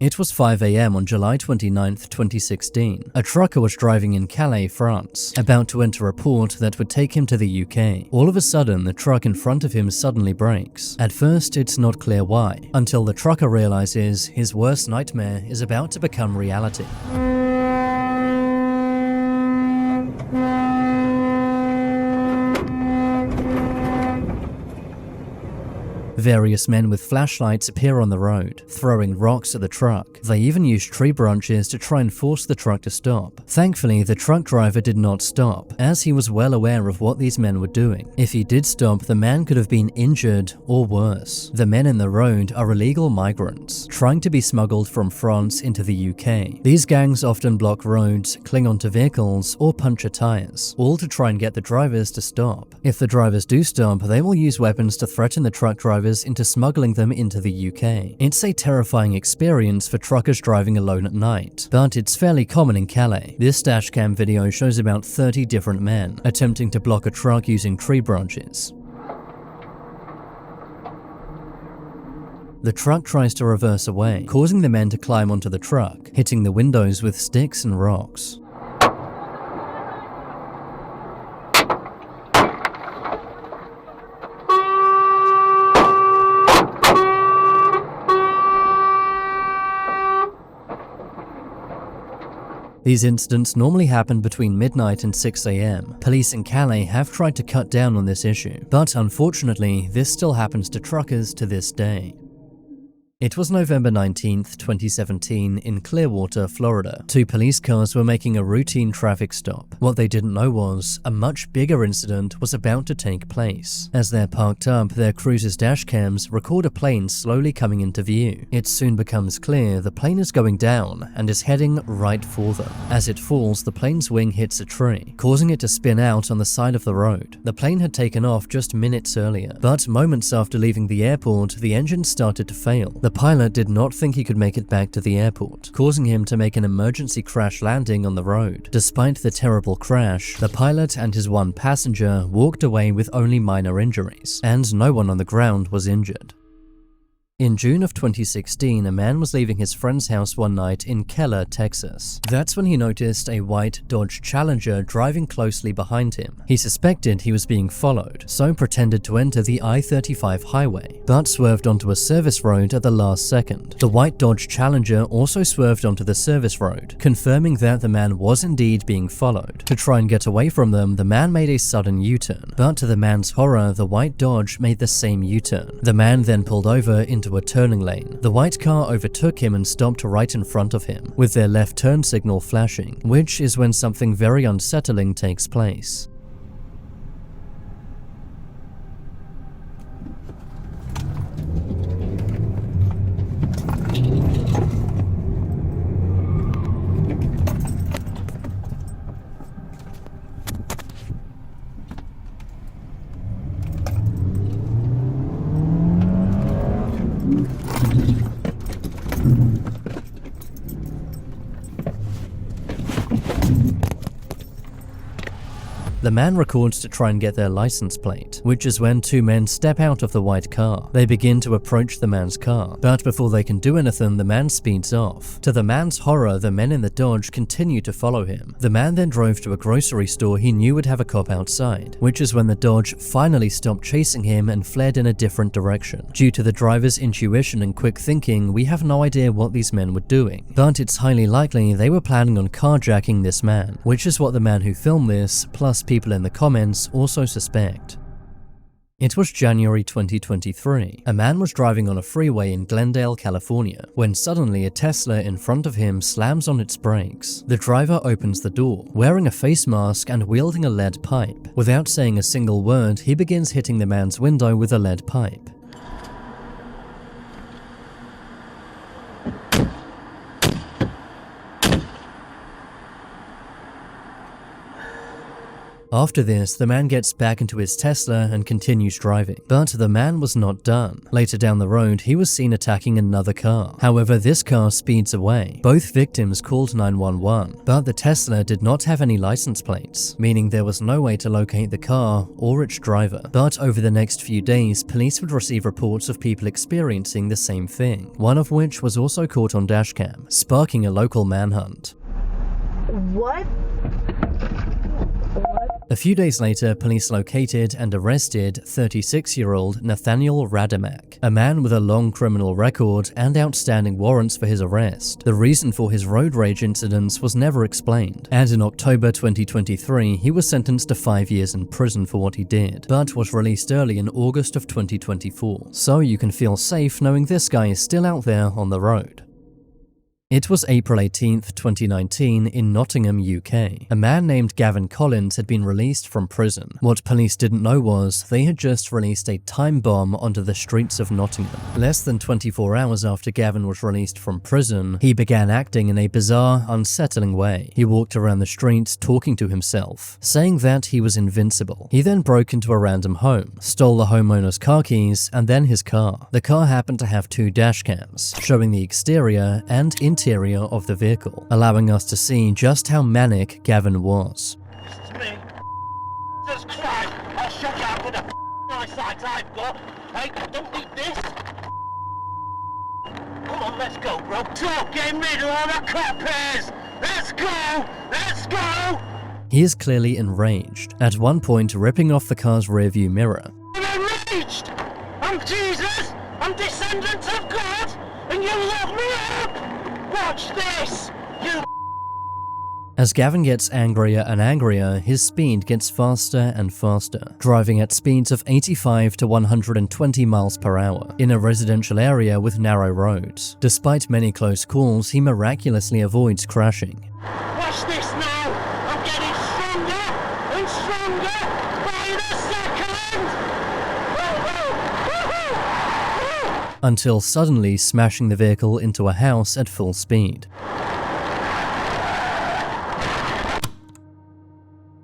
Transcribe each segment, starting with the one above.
It was 5 a.m. on July 29, 2016. A trucker was driving in Calais, France, about to enter a port that would take him to the UK. All of a sudden, the truck in front of him suddenly brakes. At first, it's not clear why, until the trucker realizes his worst nightmare is about to become reality. Various men with flashlights appear on the road, throwing rocks at the truck. They even use tree branches to try and force the truck to stop. Thankfully, the truck driver did not stop, as he was well aware of what these men were doing. If he did stop, the man could have been injured or worse. The men in the road are illegal migrants, trying to be smuggled from France into the UK. These gangs often block roads, cling onto vehicles, or puncture tires, all to try and get the drivers to stop. If the drivers do stop, they will use weapons to threaten the truck drivers into smuggling them into the UK. It's a terrifying experience for truckers driving alone at night, but it's fairly common in Calais. This dashcam video shows about 30 different men attempting to block a truck using tree branches. The truck tries to reverse away, causing the men to climb onto the truck, hitting the windows with sticks and rocks. These incidents normally happen between midnight and 6 a.m. Police in Calais have tried to cut down on this issue, but unfortunately, this still happens to truckers to this day. It was November 19, 2017 in Clearwater, Florida. Two police cars were making a routine traffic stop. What they didn't know was, a much bigger incident was about to take place. As they're parked up, their cruiser's dashcams record a plane slowly coming into view. It soon becomes clear the plane is going down and is heading right for them. As it falls, the plane's wing hits a tree, causing it to spin out on the side of the road. The plane had taken off just minutes earlier, but moments after leaving the airport, the engine started to fail. The pilot did not think he could make it back to the airport, causing him to make an emergency crash landing on the road. Despite the terrible crash, the pilot and his one passenger walked away with only minor injuries, and no one on the ground was injured. In June of 2016, a man was leaving his friend's house one night in Keller, Texas. That's when he noticed a white Dodge Challenger driving closely behind him. He suspected he was being followed, so pretended to enter the I-35 highway, but swerved onto a service road at the last second. The white Dodge Challenger also swerved onto the service road, confirming that the man was indeed being followed. To try and get away from them, the man made a sudden U-turn, but to the man's horror, the white Dodge made the same U-turn. The man then pulled over into a turning lane. The white car overtook him and stopped right in front of him, with their left turn signal flashing, which is when something very unsettling takes place. The man records to try and get their license plate, which is when two men step out of the white car. They begin to approach the man's car, but before they can do anything, the man speeds off. To the man's horror, the men in the Dodge continue to follow him. The man then drove to a grocery store he knew would have a cop outside, which is when the Dodge finally stopped chasing him and fled in a different direction. Due to the driver's intuition and quick thinking, we have no idea what these men were doing, but it's highly likely they were planning on carjacking this man, which is what the man who filmed this, plus people in the comments, also suspect. It was January 2023. A man was driving on a freeway in Glendale, California, when suddenly a Tesla in front of him slams on its brakes. The driver opens the door, wearing a face mask and wielding a lead pipe. Without saying a single word, he begins hitting the man's window with a lead pipe. After this, the man gets back into his Tesla and continues driving. But the man was not done. Later down the road, he was seen attacking another car. However, this car speeds away. Both victims called 911, but the Tesla did not have any license plates, meaning there was no way to locate the car or its driver. But over the next few days, police would receive reports of people experiencing the same thing, one of which was also caught on Dashcam, sparking a local manhunt. What? A few days later, police located and arrested 36-year-old Nathaniel Radamak, a man with a long criminal record and outstanding warrants for his arrest. The reason for his road rage incidents was never explained, and in October 2023, he was sentenced to 5 years in prison for what he did, but was released early in August of 2024. So you can feel safe knowing this guy is still out there on the road. It was April 18th, 2019 in Nottingham, UK. A man named Gavin Collins had been released from prison. What police didn't know was they had just released a time bomb onto the streets of Nottingham. Less than 24 hours after Gavin was released from prison, he began acting in a bizarre, unsettling way. He walked around the streets talking to himself, saying that he was invincible. He then broke into a random home, stole the homeowner's car keys, and then his car. The car happened to have 2 dash cams, showing the exterior and interior of the vehicle, allowing us to see just how manic Gavin was. It's me. Jesus Christ, I'll shut you out with the eyesight I've got. Hey, I don't need this. Come on, let's go, bro. Talk, get rid of all the coppers. Let's go, let's go. He is clearly enraged, at one point ripping off the car's rearview mirror. I'm enraged. I'm Jesus. I'm descendant of God, and you lock me up. Watch this, you. As Gavin gets angrier and angrier, his speed gets faster and faster, driving at speeds of 85 to 120 miles per hour in a residential area with narrow roads. Despite many close calls, he miraculously avoids crashing. Watch this now. I'm getting stronger and stronger by the second. Woo-hoo! Until suddenly smashing the vehicle into a house at full speed.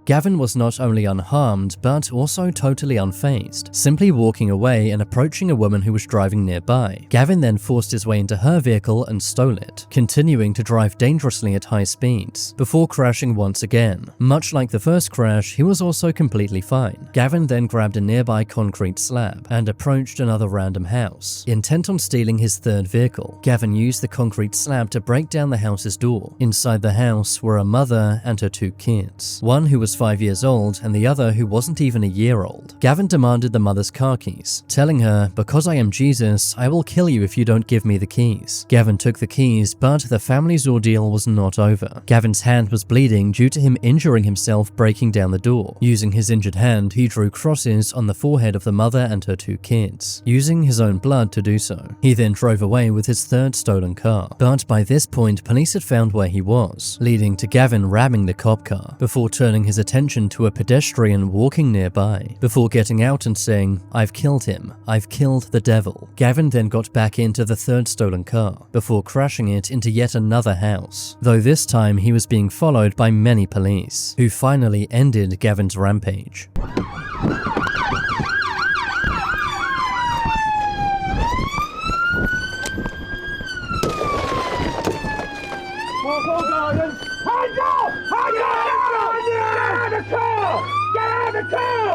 Gavin was not only unharmed, but also totally unfazed, simply walking away and approaching a woman who was driving nearby. Gavin then forced his way into her vehicle and stole it, continuing to drive dangerously at high speeds, before crashing once again. Much like the first crash, he was also completely fine. Gavin then grabbed a nearby concrete slab and approached another random house. Intent on stealing his third vehicle, Gavin used the concrete slab to break down the house's door. Inside the house were a mother and her 2 kids, one who was 5 years old and the other who wasn't even a year old. Gavin demanded the mother's car keys, telling her, "Because I am Jesus, I will kill you if you don't give me the keys." Gavin took the keys, but the family's ordeal was not over. Gavin's hand was bleeding due to him injuring himself breaking down the door. Using his injured hand, he drew crosses on the forehead of the mother and her 2 kids, using his own blood to do so. He then drove away with his third stolen car, but by this point police had found where he was, leading to Gavin ramming the cop car, before turning his attention to a pedestrian walking nearby, before getting out and saying, "I've killed him, I've killed the devil." Gavin then got back into the third stolen car, before crashing it into yet another house, though this time he was being followed by many police, who finally ended Gavin's rampage.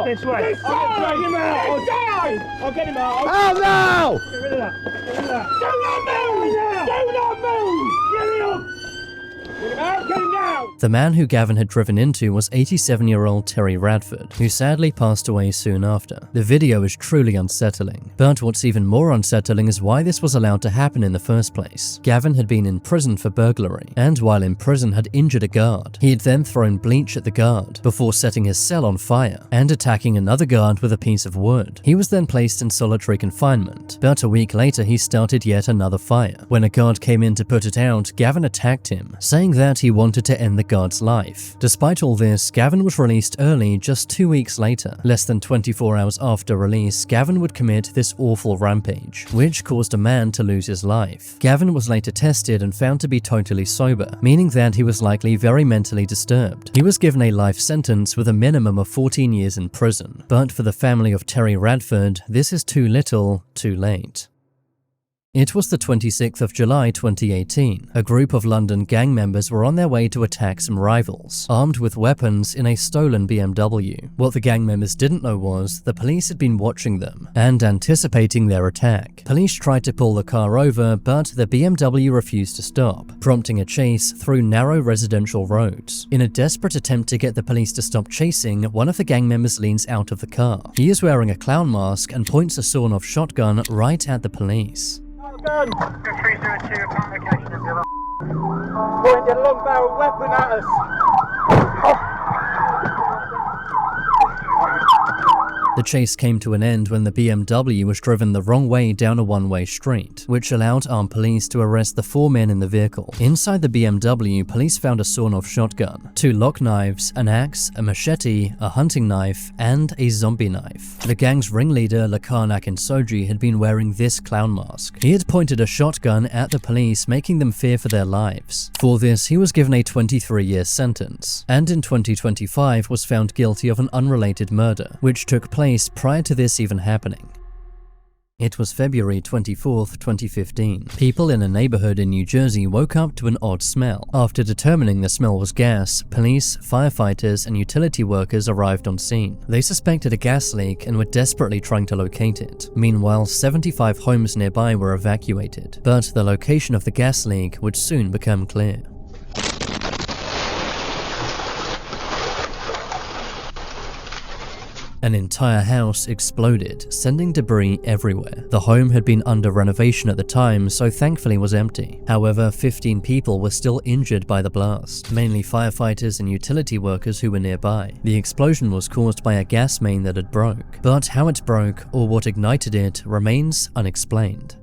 This way. This way! Get him out! I'll get him out! Oh no! Get rid of that! Get rid of that! Do not move! Get him out! Get him down! The man who Gavin had driven into was 87-year-old Terry Radford, who sadly passed away soon after. The video is truly unsettling, but what's even more unsettling is why this was allowed to happen in the first place. Gavin had been in prison for burglary, and while in prison had injured a guard. He had then thrown bleach at the guard, before setting his cell on fire, and attacking another guard with a piece of wood. He was then placed in solitary confinement, but a week later he started yet another fire. When a guard came in to put it out, Gavin attacked him, saying that he wanted to end the guard's life. Despite all this, Gavin was released early just 2 weeks later. Less than 24 hours after release, Gavin would commit this awful rampage, which caused a man to lose his life. Gavin was later tested and found to be totally sober, meaning that he was likely very mentally disturbed. He was given a life sentence with a minimum of 14 years in prison. But for the family of Terry Radford, this is too little, too late. It was the 26th of July 2018. A group of London gang members were on their way to attack some rivals, armed with weapons in a stolen BMW. What the gang members didn't know was the police had been watching them and anticipating their attack. Police tried to pull the car over, but the BMW refused to stop, prompting a chase through narrow residential roads. In a desperate attempt to get the police to stop chasing, one of the gang members leans out of the car. He is wearing a clown mask and points a sawn-off shotgun right at the police. Gun. 302 upon location of your Pointed a long barrel weapon at us. The chase came to an end when the BMW was driven the wrong way down a one-way street, which allowed armed police to arrest the 4 men in the vehicle. Inside the BMW, police found a sawn-off shotgun, 2 lock knives, an axe, a machete, a hunting knife, and a zombie knife. The gang's ringleader, Lakan Akinsoji, had been wearing this clown mask. He had pointed a shotgun at the police, making them fear for their lives. For this, he was given a 23-year sentence, and in 2025 was found guilty of an unrelated murder, which took place prior to this even happening. It was February 24th, 2015. People in a neighborhood in New Jersey woke up to an odd smell. After determining the smell was gas, police, firefighters, and utility workers arrived on scene. They suspected a gas leak and were desperately trying to locate it. Meanwhile, 75 homes nearby were evacuated, but the location of the gas leak would soon become clear. An entire house exploded, sending debris everywhere. The home had been under renovation at the time, so thankfully was empty. However, 15 people were still injured by the blast, mainly firefighters and utility workers who were nearby. The explosion was caused by a gas main that had broke, but how it broke or what ignited it remains unexplained.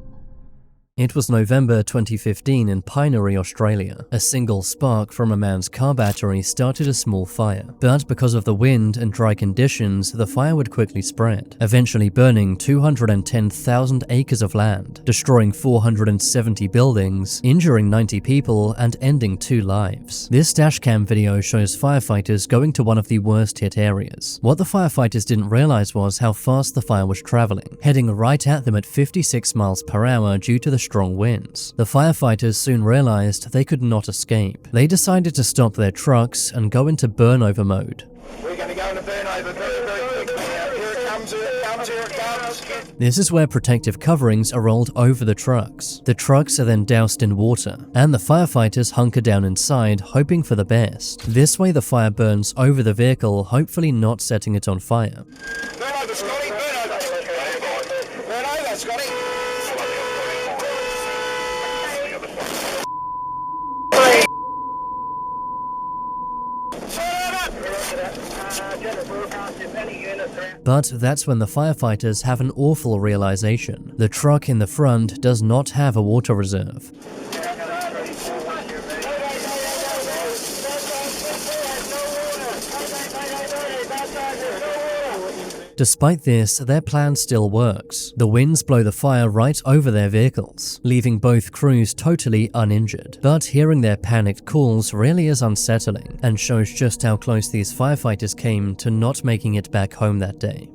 It was November 2015 in Pinery, Australia. A single spark from a man's car battery started a small fire, but because of the wind and dry conditions, the fire would quickly spread, eventually burning 210,000 acres of land, destroying 470 buildings, injuring 90 people, and ending 2 lives. This dashcam video shows firefighters going to one of the worst hit areas. What the firefighters didn't realize was how fast the fire was traveling, heading right at them at 56 miles per hour due to the strong winds. The firefighters soon realized they could not escape. They decided to stop their trucks and go into burnover mode. We're going to go into burnover very quickly. Here it comes, here it comes, here it comes. This is where protective coverings are rolled over the trucks. The trucks are then doused in water, and the firefighters hunker down inside, hoping for the best. This way the fire burns over the vehicle, hopefully not setting it on fire. Burn over, Scotty, burn over. Burn over, Scotty. But that's when the firefighters have an awful realization. The truck in the front does not have a water reserve. Despite this, their plan still works. The winds blow the fire right over their vehicles, leaving both crews totally uninjured. But hearing their panicked calls really is unsettling, and shows just how close these firefighters came to not making it back home that day.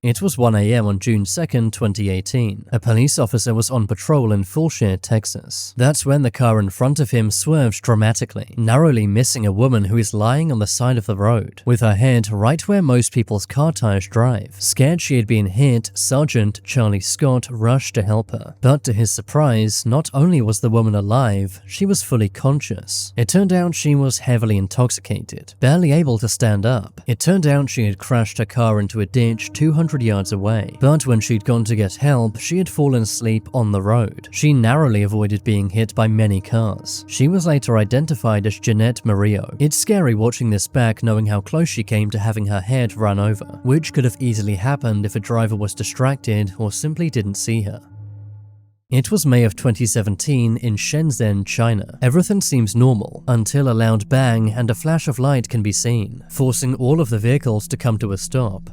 It was 1 a.m. on June 2nd, 2018. A police officer was on patrol in Fulshire, Texas. That's when the car in front of him swerved dramatically, narrowly missing a woman who is lying on the side of the road, with her head right where most people's car tires drive. Scared she had been hit, Sergeant Charlie Scott rushed to help her. But to his surprise, not only was the woman alive, she was fully conscious. It turned out she was heavily intoxicated, barely able to stand up. It turned out she had crashed her car into a ditch 200 yards away, but when she'd gone to get help, she had fallen asleep on the road. She narrowly avoided being hit by many cars. She was later identified as Jeanette Murillo. It's scary watching this back, knowing how close she came to having her head run over, which could have easily happened if a driver was distracted or simply didn't see her. It was May of 2017 in Shenzhen, China. Everything seems normal until a loud bang and a flash of light can be seen, forcing all of the vehicles to come to a stop.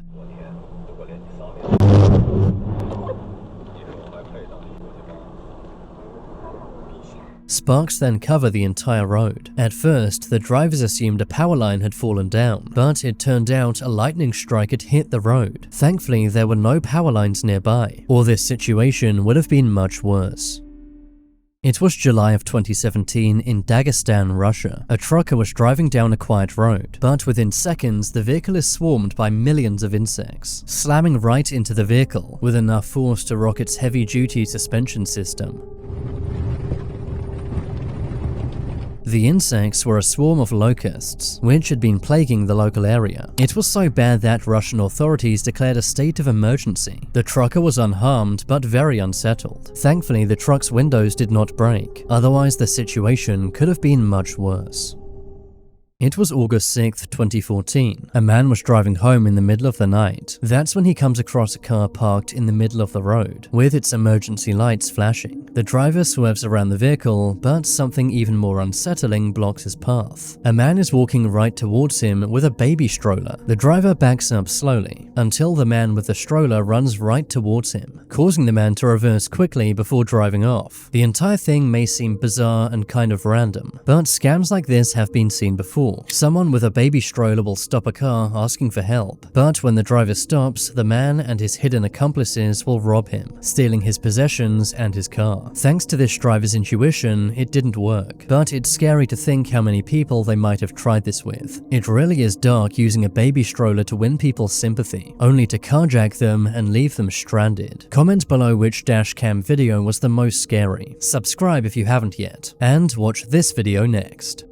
Sparks then cover the entire road. At first, the drivers assumed a power line had fallen down, but it turned out a lightning strike had hit the road. Thankfully, there were no power lines nearby, or this situation would have been much worse. It was July of 2017 in Dagestan, Russia. A trucker was driving down a quiet road, but within seconds the vehicle is swarmed by millions of insects, slamming right into the vehicle with enough force to rock its heavy-duty suspension system. The insects were a swarm of locusts, which had been plaguing the local area. It was so bad that Russian authorities declared a state of emergency. The trucker was unharmed, but very unsettled. Thankfully, the truck's windows did not break, otherwise the situation could have been much worse. It was August 6, 2014. A man was driving home in the middle of the night. That's when he comes across a car parked in the middle of the road, with its emergency lights flashing. The driver swerves around the vehicle, but something even more unsettling blocks his path. A man is walking right towards him with a baby stroller. The driver backs up slowly, until the man with the stroller runs right towards him, causing the man to reverse quickly before driving off. The entire thing may seem bizarre and kind of random, but scams like this have been seen before. Someone with a baby stroller will stop a car asking for help, but when the driver stops, the man and his hidden accomplices will rob him, stealing his possessions and his car. Thanks to this driver's intuition, it didn't work, but it's scary to think how many people they might have tried this with. It really is dark using a baby stroller to win people's sympathy, only to carjack them and leave them stranded. Comment below which dashcam video was the most scary. Subscribe if you haven't yet, and watch this video next.